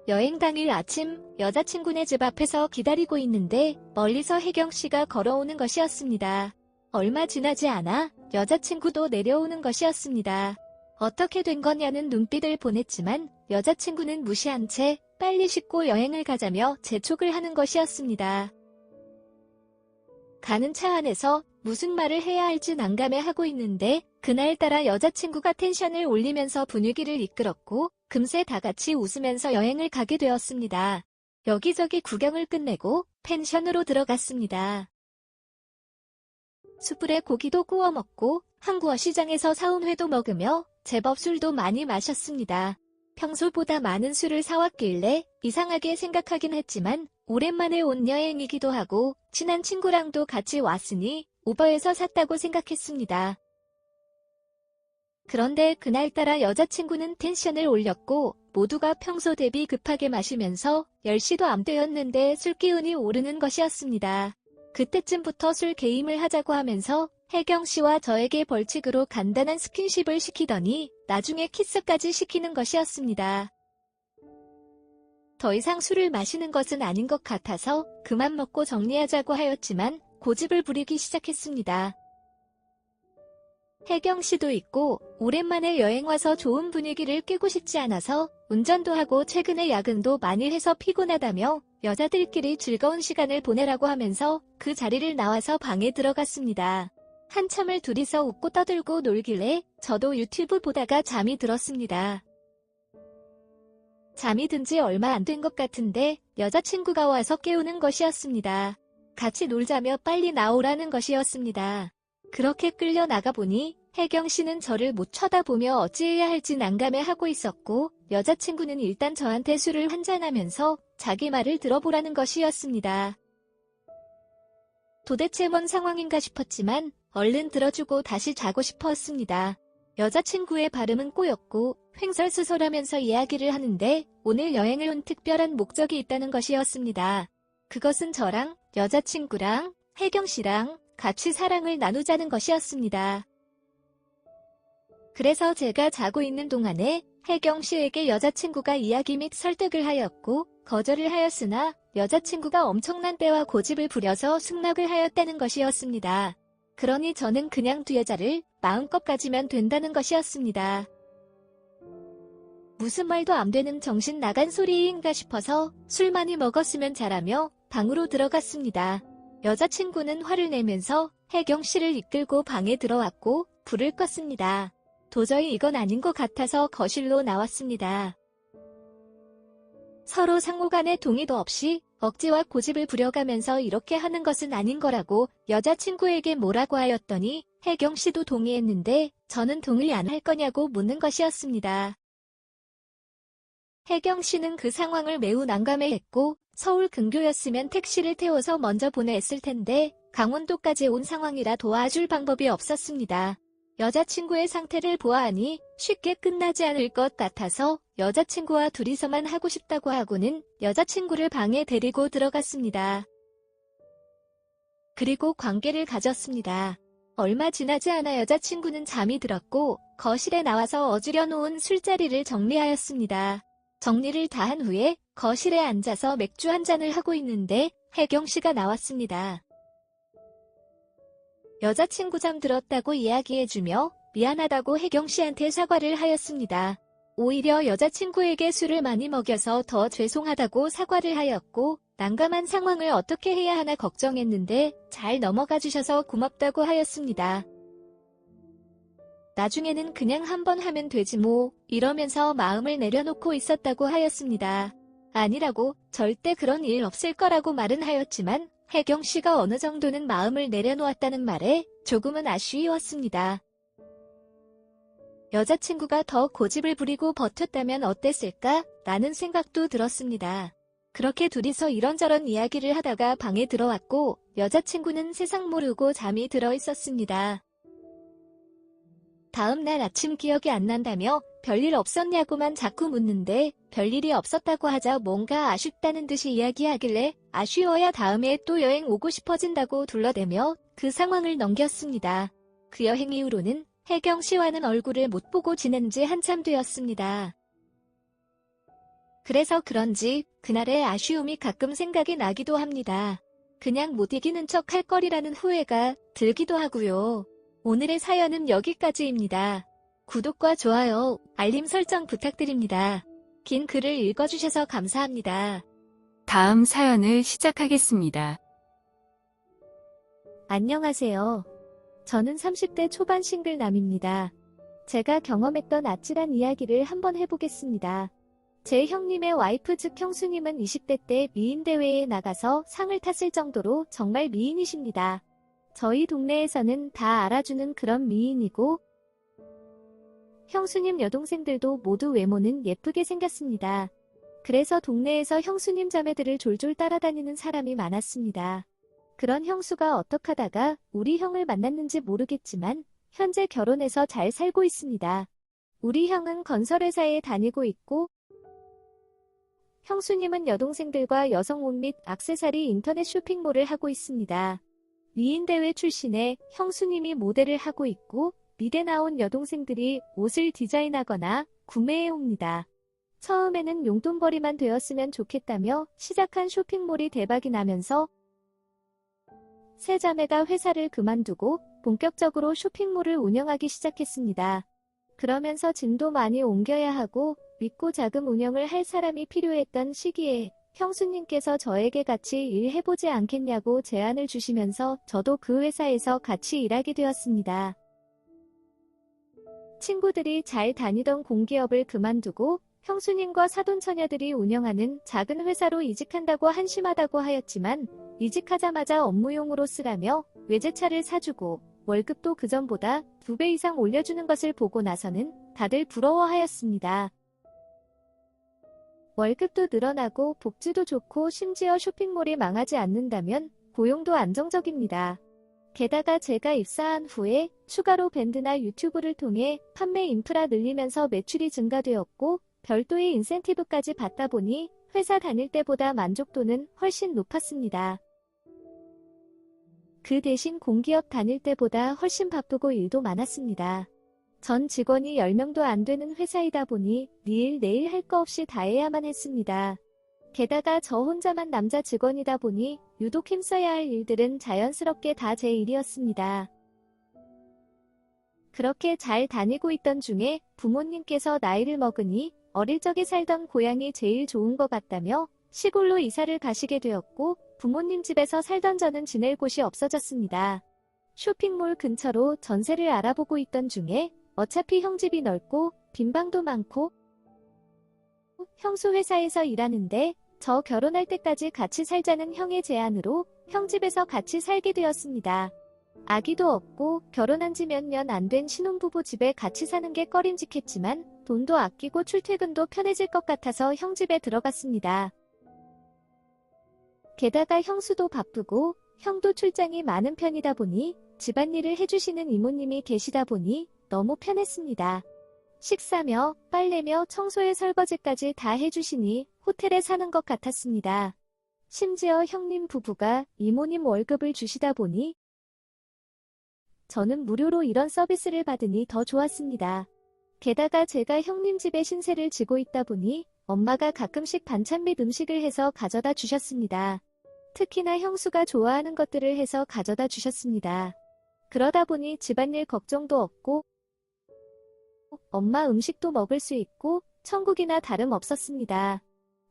여행 당일 아침 여자친구네 집 앞에서 기다리고 있는데 멀리서 혜경 씨가 걸어오는 것이었습니다. 얼마 지나지 않아 여자친구도 내려오는 것이었습니다. 어떻게 된 거냐는 눈빛을 보냈지만 여자친구는 무시한 채 빨리 씻고 여행을 가자며 재촉을 하는 것이었습니다. 가는 차 안에서 무슨 말을 해야 할지 난감해하고 있는데 그날따라 여자친구가 텐션을 올리면서 분위기를 이끌었고 금세 다 같이 웃으면서 여행을 가게 되었습니다. 여기저기 구경을 끝내고 펜션으로 들어갔습니다. 숯불에 고기도 구워 먹고 한구어 시장에서 사온 회도 먹으며 제법 술도 많이 마셨습니다. 평소보다 많은 술을 사왔길래 이상하게 생각하긴 했지만 오랜만에 온 여행이기도 하고 친한 친구랑도 같이 왔으니 우버에서 샀다고 생각했습니다. 그런데 그날따라 여자친구는 텐션을 올렸고 모두가 평소 대비 급하게 마시면서 10시도 안 되었는데 술 기운이 오르는 것이었습니다. 그때쯤부터 술 게임을 하자고 하면서 혜경 씨와 저에게 벌칙으로 간단한 스킨십을 시키더니 나중에 키스까지 시키는 것이었습니다. 더 이상 술을 마시는 것은 아닌 것 같아서 그만 먹고 정리하자고 하였지만 고집을 부리기 시작했습니다. 혜경 씨도 있고 오랜만에 여행 와서 좋은 분위기를 깨고 싶지 않아서 운전도 하고 최근에 야근도 많이 해서 피곤하다며 여자들끼리 즐거운 시간을 보내라고 하면서 그 자리를 나와서 방에 들어갔습니다. 한참을 둘이서 웃고 떠들고 놀길래 저도 유튜브 보다가 잠이 들었습니다. 잠이 든 지 얼마 안 된 것 같은데 여자친구가 와서 깨우는 것이었습니다. 같이 놀자며 빨리 나오라는 것이었습니다. 그렇게 끌려 나가보니 혜경 씨는 저를 못 쳐다보며 어찌해야 할지 난감해하고 있었고 여자친구는 일단 저한테 술을 한잔하면서 자기 말을 들어보라는 것이었습니다. 도대체 뭔 상황인가 싶었지만 얼른 들어주고 다시 자고 싶었습니다. 여자친구의 발음은 꼬였고 횡설수설하면서 이야기를 하는데 오늘 여행을 온 특별한 목적이 있다는 것이었습니다. 그것은 저랑 여자친구랑 혜경 씨랑 같이 사랑을 나누자는 것이었습니다. 그래서 제가 자고 있는 동안에 혜경 씨에게 여자친구가 이야기 및 설득을 하였고 거절을 하였으나 여자친구가 엄청난 때와 고집을 부려서 승낙을 하였다는 것이었습니다. 그러니 저는 그냥 두 여자를 마음껏 가지면 된다는 것이었습니다. 무슨 말도 안 되는 정신 나간 소리인가 싶어서 술 많이 먹었으면 잘하며 방으로 들어갔습니다. 여자친구는 화를 내면서 혜경 씨를 이끌고 방에 들어왔고 불을 껐습니다. 도저히 이건 아닌 것 같아서 거실로 나왔습니다. 서로 상호간의 동의도 없이 억지와 고집을 부려가면서 이렇게 하는 것은 아닌 거라고 여자친구에게 뭐라고 하였더니 혜경 씨도 동의했는데 저는 동의 안 할 거냐고 묻는 것이었습니다. 혜경 씨는 그 상황을 매우 난감해했고 서울 근교였으면 택시를 태워서 먼저 보냈을 텐데 강원도까지 온 상황이라 도와줄 방법이 없었습니다. 여자친구의 상태를 보아하니 쉽게 끝나지 않을 것 같아서 여자친구와 둘이서만 하고 싶다고 하고는 여자친구를 방에 데리고 들어갔습니다. 그리고 관계를 가졌습니다. 얼마 지나지 않아 여자친구는 잠이 들었고 거실에 나와서 어지러 놓은 술자리를 정리하였습니다. 정리를 다 한 후에 거실에 앉아서 맥주 한 잔을 하고 있는데 혜경 씨가 나왔습니다. 여자친구 잠들었다고 이야기해주며 미안하다고 혜경 씨한테 사과를 하였습니다. 오히려 여자친구에게 술을 많이 먹여서 더 죄송하다고 사과를 하였고 난감한 상황을 어떻게 해야 하나 걱정했는데 잘 넘어가 주셔서 고맙다고 하였습니다. 나중에는 그냥 한번 하면 되지 뭐 이러면서 마음을 내려놓고 있었다고 하였습니다. 아니라고 절대 그런 일 없을 거라고 말은 하였지만 혜경 씨가 어느 정도는 마음을 내려놓았다는 말에 조금은 아쉬웠습니다. 여자친구가 더 고집을 부리고 버텼다면 어땠을까? 라는 생각도 들었습니다. 그렇게 둘이서 이런저런 이야기를 하다가 방에 들어왔고 여자친구는 세상 모르고 잠이 들어 있었습니다. 다음 날 아침 기억이 안 난다며 별일 없었냐고만 자꾸 묻는데 별일이 없었다고 하자 뭔가 아쉽다는 듯이 이야기하길래 아쉬워야 다음에 또 여행 오고 싶어진다고 둘러대며 그 상황을 넘겼습니다. 그 여행 이후로는 혜경 씨와는 얼굴을 못 보고 지낸 지 한참 되었습니다. 그래서 그런지 그날의 아쉬움이 가끔 생각이 나기도 합니다. 그냥 못 이기는 척 할 거리라는 후회가 들기도 하고요. 오늘의 사연은 여기까지입니다. 구독과 좋아요, 알림 설정 부탁드립니다. 긴 글을 읽어주셔서 감사합니다.
다음 사연을 시작하겠습니다.
안녕하세요. 저는 30대 초반 싱글남입니다. 제가 경험했던 아찔한 이야기를 한번 해보겠습니다. 제 형님의 와이프 즉 형수님은 20대 때 미인 대회에 나가서 상을 탔을 정도로 정말 미인이십니다. 저희 동네에서는 다 알아주는 그런 미인이고 형수님 여동생들도 모두 외모는 예쁘게 생겼습니다. 그래서 동네에서 형수님 자매들을 졸졸 따라다니는 사람이 많았습니다. 그런 형수가 어떡하다가 우리 형을 만났는지 모르겠지만 현재 결혼해서 잘 살고 있습니다. 우리 형은 건설회사에 다니고 있고, 형수님은 여동생들과 여성 옷 및 액세서리 인터넷 쇼핑몰을 하고 있습니다. 미인대회 출신의 형수님이 모델을 하고 있고, 미대 나온 여동생들이 옷을 디자인하거나 구매해옵니다. 처음에는 용돈벌이만 되었으면 좋겠다며 시작한 쇼핑몰이 대박이 나면서 세 자매가 회사를 그만두고 본격적으로 쇼핑몰을 운영하기 시작했습니다. 그러면서 짐도 많이 옮겨야 하고 믿고 자금 운영을 할 사람이 필요했던 시기에 형수님께서 저에게 같이 일해보지 않겠냐고 제안을 주시면서 저도 그 회사에서 같이 일하게 되었습니다. 친구들이 잘 다니던 공기업을 그만두고 형수님과 사돈처녀들이 운영하는 작은 회사로 이직한다고 한심하다고 하였지만 이직하자마자 업무용으로 쓰라며 외제차를 사주고 월급도 그전보다 2배 이상 올려주는 것을 보고 나서는 다들 부러워하였습니다. 월급도 늘어나고 복지도 좋고 심지어 쇼핑몰이 망하지 않는다면 고용도 안정적입니다. 게다가 제가 입사한 후에 추가로 밴드나 유튜브를 통해 판매 인프라 늘리면서 매출이 증가되었고 별도의 인센티브까지 받다 보니 회사 다닐 때보다 만족도는 훨씬 높았습니다. 그 대신 공기업 다닐 때보다 훨씬 바쁘고 일도 많았습니다. 전 직원이 10명도 안 되는 회사이다 보니 니일 내일 할 거 없이 다 해야만 했습니다. 게다가 저 혼자만 남자 직원이다 보니 유독 힘써야 할 일들은 자연스럽게 다 제 일이었습니다. 그렇게 잘 다니고 있던 중에 부모님께서 나이를 먹으니 어릴 적에 살던 고향이 제일 좋은 것 같다며 시골로 이사를 가시게 되었고 부모님 집에서 살던 저는 지낼 곳이 없어졌습니다. 쇼핑몰 근처로 전세를 알아보고 있던 중에 어차피 형 집이 넓고 빈방도 많고 형수 회사에서 일하는데 저 결혼할 때까지 같이 살자는 형의 제안으로 형 집에서 같이 살게 되었습니다. 아기도 없고 결혼한 지 몇 년 안 된 신혼부부 집에 같이 사는 게 꺼림직했지만 돈도 아끼고 출퇴근도 편해질 것 같아서 형 집에 들어갔습니다. 게다가 형수도 바쁘고 형도 출장이 많은 편이다 보니 집안일을 해주시는 이모님이 계시다 보니 너무 편했습니다. 식사며 빨래며 청소에 설거지까지 다 해주시니 호텔에 사는 것 같았습니다. 심지어 형님 부부가 이모님 월급을 주시다 보니 저는 무료로 이런 서비스를 받으니 더 좋았습니다. 게다가 제가 형님 집에 신세를 지고 있다 보니 엄마가 가끔씩 반찬 및 음식을 해서 가져다 주셨습니다. 특히나 형수가 좋아하는 것들을 해서 가져다 주셨습니다. 그러다 보니 집안일 걱정도 없고 엄마 음식도 먹을 수 있고 천국이나 다름없었습니다.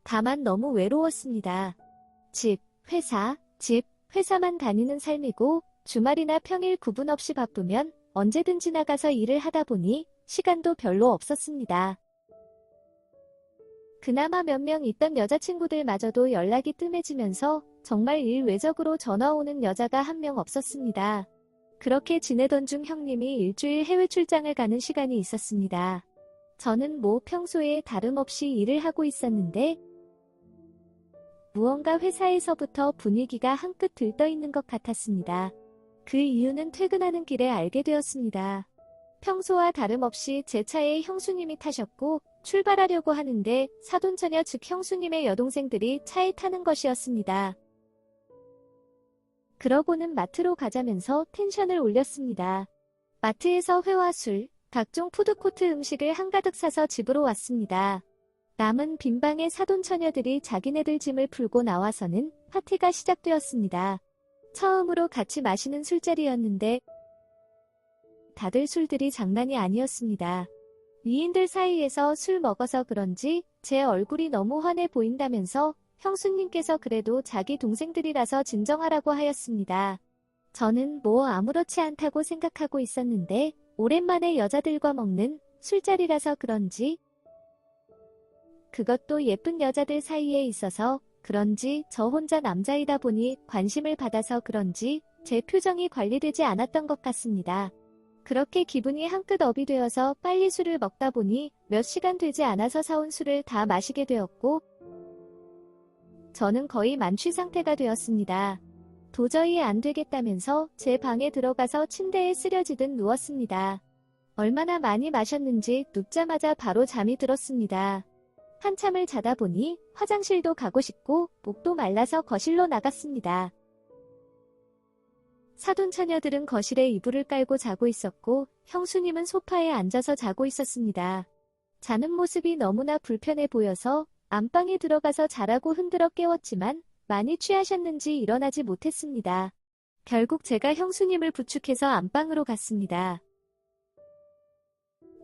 다만 너무 외로웠습니다. 집, 회사만 다니는 삶이고 주말이나 평일 구분 없이 바쁘면 언제든지 나가서 일을 하다 보니 시간도 별로 없었습니다. 그나마 몇 명 있던 여자친구들마저도 연락이 뜸해지면서 정말 일 외적으로 전화 오는 여자가 한 명 없었습니다. 그렇게 지내던 중 형님이 일주일 해외 출장을 가는 시간이 있었습니다. 저는 평소에 다름없이 일을 하고 있었는데 무언가 회사에서부터 분위기가 한끗 들떠 있는 것 같았습니다. 그 이유는 퇴근하는 길에 알게 되었습니다. 평소와 다름없이 제 차에 형수님이 타셨고 출발하려고 하는데 사돈처녀 즉 형수님의 여동생들이 차에 타는 것이었습니다. 그러고는 마트로 가자면서 텐션을 올렸습니다. 마트에서 회와 술, 각종 푸드코트 음식을 한가득 사서 집으로 왔습니다. 남은 빈방에 사돈처녀들이 자기네들 짐을 풀고 나와서는 파티가 시작되었습니다. 처음으로 같이 마시는 술자리였는데 다들 술들이 장난이 아니었습니다. 미인들 사이에서 술 먹어서 그런지 제 얼굴이 너무 환해 보인다면서 형수님께서 그래도 자기 동생들이라서 진정하라고 하였습니다. 저는 아무렇지 않다고 생각하고 있었는데 오랜만에 여자들과 먹는 술자리라서 그런지 그것도 예쁜 여자들 사이에 있어서 그런지 저 혼자 남자이다 보니 관심을 받아서 그런지 제 표정이 관리되지 않았던 것 같습니다. 그렇게 기분이 한끗 업이 되어서 빨리 술을 먹다 보니 몇 시간 되지 않아서 사온 술을 다 마시게 되었고 저는 거의 만취 상태가 되었습니다. 도저히 안 되겠다면서 제 방에 들어가서 침대에 쓰러지듯 누웠습니다. 얼마나 많이 마셨는지 눕자마자 바로 잠이 들었습니다. 한참을 자다 보니 화장실도 가고 싶고 목도 말라서 거실로 나갔습니다. 사돈 처녀들은 거실에 이불을 깔고 자고 있었고 형수님은 소파에 앉아서 자고 있었습니다. 자는 모습이 너무나 불편해 보여서 안방에 들어가서 자라고 흔들어 깨웠지만 많이 취하셨는지 일어나지 못했습니다. 결국 제가 형수님을 부축해서 안방으로 갔습니다.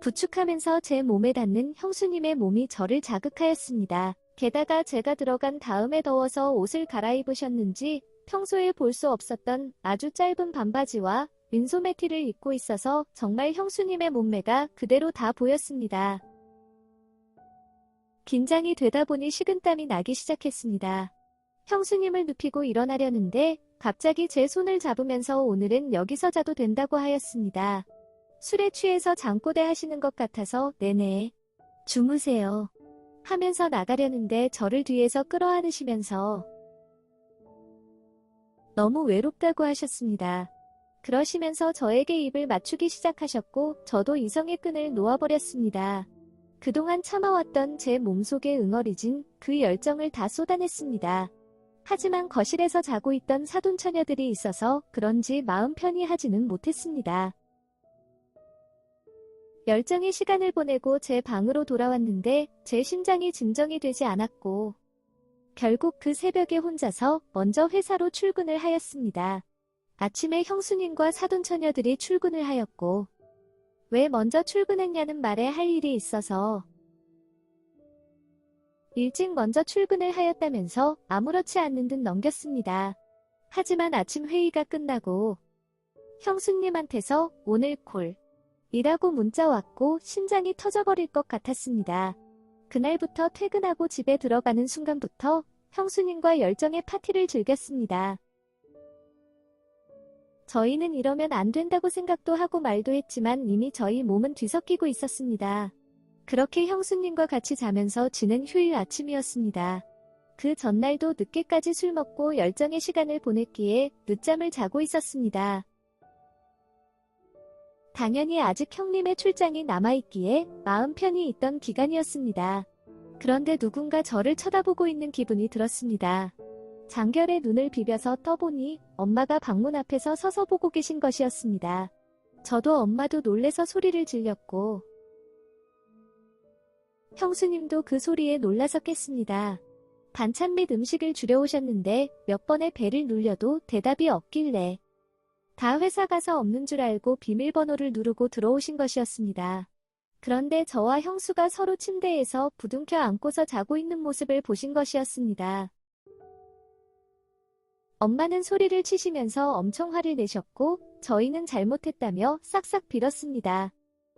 부축하면서 제 몸에 닿는 형수님의 몸이 저를 자극하였습니다. 게다가 제가 들어간 다음에 더워서 옷을 갈아입으셨는지 평소에 볼 수 없었던 아주 짧은 반바지와 민소매티를 입고 있어서 정말 형수님의 몸매가 그대로 다 보였습니다. 긴장이 되다 보니 식은땀이 나기 시작했습니다. 형수님을 눕히고 일어나려는데 갑자기 제 손을 잡으면서 오늘은 여기서 자도 된다고 하였습니다. 술에 취해서 잠꼬대 하시는 것 같아서 네네 주무세요 하면서 나가려는데 저를 뒤에서 끌어안으시면서 너무 외롭다고 하셨습니다. 그러시면서 저에게 입을 맞추기 시작하셨고 저도 이성의 끈을 놓아버렸습니다. 그동안 참아왔던 제 몸속에 응어리진 그 열정을 다 쏟아냈습니다. 하지만 거실에서 자고 있던 사돈 처녀들이 있어서 그런지 마음 편히 하지는 못했습니다. 열정의 시간을 보내고 제 방으로 돌아왔는데 제 심장이 진정이 되지 않았고 결국 그 새벽에 혼자서 먼저 회사로 출근을 하였습니다. 아침에 형수님과 사돈 처녀들이 출근을 하였고 왜 먼저 출근했냐는 말에 할 일이 있어서 일찍 먼저 출근을 하였다면서 아무렇지 않은 듯 넘겼습니다. 하지만 아침 회의가 끝나고 형수님한테서 오늘 콜이라고 문자 왔고 심장이 터져버릴 것 같았습니다. 그날부터 퇴근하고 집에 들어가는 순간부터 형수님과 열정의 파티를 즐겼습니다. 저희는 이러면 안 된다고 생각도 하고 말도 했지만 이미 저희 몸은 뒤섞이고 있었습니다. 그렇게 형수님과 같이 자면서 지낸 휴일 아침이었습니다. 그 전날도 늦게까지 술 먹고 열정의 시간을 보냈기에 늦잠을 자고 있었습니다. 당연히 아직 형님의 출장이 남아있기에 마음 편히 있던 기간이었습니다. 그런데 누군가 저를 쳐다보고 있는 기분이 들었습니다. 장결에 눈을 비벼서 떠보니 엄마가 방문 앞에서 서서 보고 계신 것이었습니다. 저도 엄마도 놀래서 소리를 질렸고 형수님도 그 소리에 놀라서 깼습니다. 반찬 및 음식을 주려오셨는데 몇 번의 벨을 눌려도 대답이 없길래 다 회사 가서 없는 줄 알고 비밀번호를 누르고 들어오신 것이었습니다. 그런데 저와 형수가 서로 침대에서 부둥켜 안고서 자고 있는 모습을 보신 것이었습니다. 엄마는 소리를 치시면서 엄청 화를 내셨고 저희는 잘못했다며 싹싹 빌었습니다.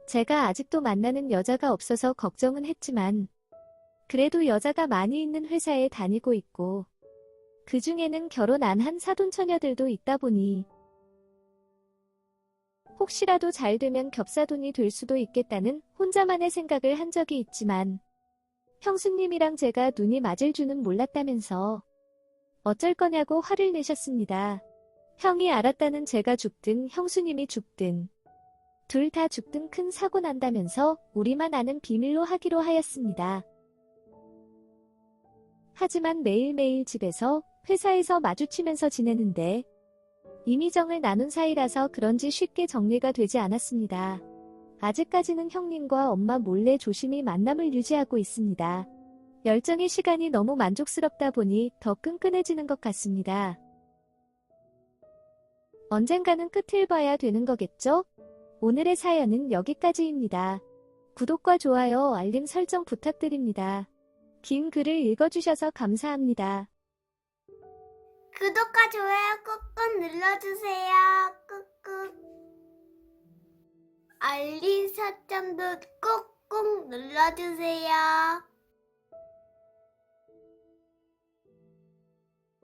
제가 아직도 만나는 여자가 없어서 걱정은 했지만 그래도 여자가 많이 있는 회사에 다니고 있고 그 중에는 결혼 안 한 사돈 처녀들도 있다 보니 혹시라도 잘 되면 겹사돈이 될 수도 있겠다는 혼자만의 생각을 한 적이 있지만 형수님이랑 제가 눈이 맞을 줄은 몰랐다면서 어쩔 거냐고 화를 내셨습니다. 형이 알았다는 제가 죽든 형수님이 죽든 둘 다 죽든 큰 사고 난다면서 우리만 아는 비밀로 하기로 하였습니다. 하지만 매일매일 집에서 회사에서 마주치면서 지내는데 이미 정을 나눈 사이라서 그런지 쉽게 정리가 되지 않았습니다. 아직까지는 형님과 엄마 몰래 조심히 만남을 유지하고 있습니다. 열정의 시간이 너무 만족스럽다 보니 더 끈끈해지는 것 같습니다. 언젠가는 끝을 봐야 되는 거겠죠? 오늘의 사연은 여기까지입니다. 구독과 좋아요, 알림 설정 부탁드립니다. 긴 글을 읽어주셔서 감사합니다.
구독과 좋아요 꾹꾹 눌러주세요. 꾹꾹. 알림 설정도 꾹꾹 눌러주세요.